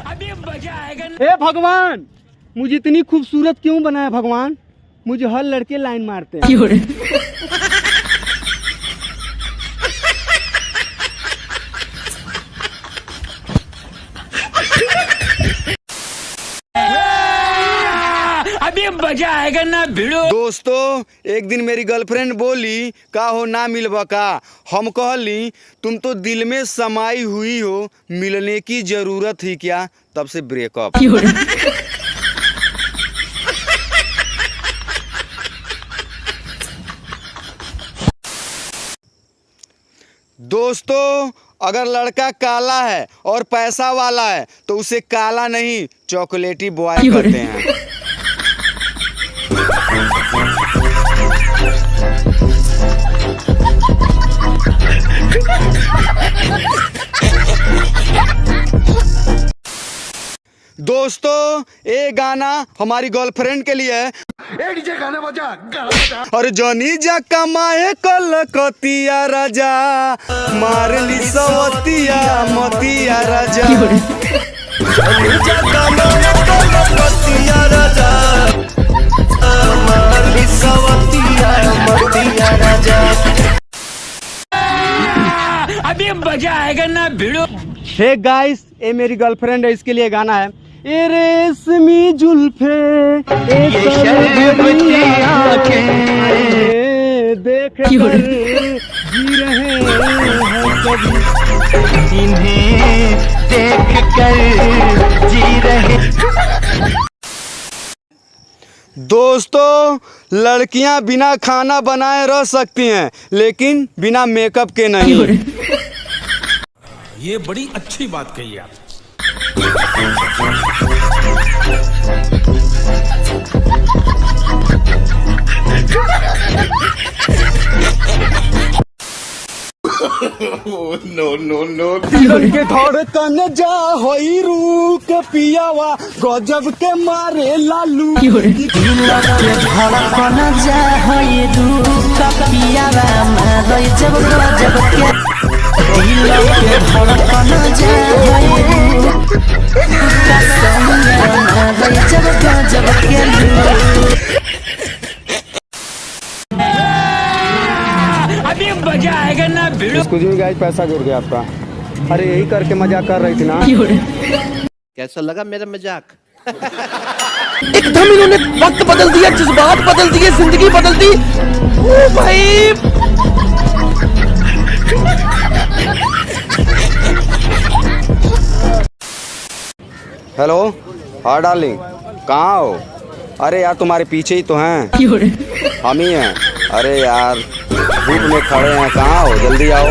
अभी मजा आएगा। हे भगवान, मुझे इतनी खूबसूरत क्यों बनाया भगवान? मुझे हर लड़के लाइन मारते हैं। अभी मजा आएगा ना भिड़ो। दोस्तों, एक दिन मेरी गर्लफ्रेंड बोली का हो ना मिलबा का। हम कहली तुम तो दिल में समाई हुई हो, मिलने की जरूरत ही क्या। तब से ब्रेकअप। दोस्तों, अगर लड़का काला है और पैसा वाला है तो उसे काला नहीं चॉकलेटी बॉय कहते हैं। दोस्तों, ये गाना हमारी गर्लफ्रेंड के लिए है। डीजे गाना बजा। और जॉनी जा कमाए कलकतिया राजा, मार ली सवतिया मतिया राजा। जॉनी जा कमाए कलकतिया राजा, मार ली सवतिया मतिया राजा। अभी मजा आएगा ना भिड़ो। हे गाइस, ये मेरी गर्लफ्रेंड है, इसके लिए गाना है। ए रेशमी जुल्फे, ए शर्बती आंखें, देख कर जी रहे हैं कभी, इन्हें देख कर जी रहे। दोस्तों, लड़कियां बिना खाना बनाए रह सकती हैं, लेकिन बिना मेकअप के नहीं। ये बड़ी अच्छी बात कही आप। नो के धड़कन जा होई रूक पियावा, गजब के मारे लालू। धड़कन जा होई रूक पियावा, मारे जब गजब के। दिल के धड़कन जा होई रूक मारे जब गजब के। अभी मजा आएगा ना भिड़ो। कुछ भी गाइस, पैसा गिर गया आपका। अरे यही करके मजाक कर रही थी ना। कैसा लगा मेरा मजाक? एकदम इन्होंने वक्त बदल दिया, जज्बात बदल दिए, जिंदगी बदल दी। ओ भाई, हेलो, हाँ डार्लिंग, कहाँ हो? अरे यार, तुम्हारे पीछे ही तो हैं। हम ही हैं। अरे यार, धूप में खड़े हैं, कहाँ हो? जल्दी आओ।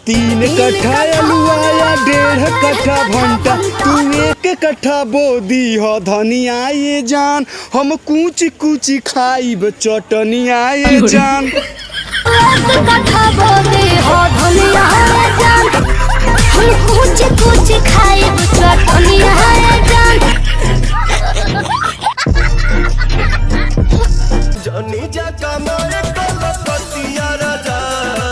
तीन कट्ठा अलुआ, 1.5 कट्ठा भंटा, तू 1 कट्ठा बोदी हो धनिया ये जान। हम कूची कूची खाइब चटनिया ये जान। 1 कट्ठा बोदी हो धनिया ये जान।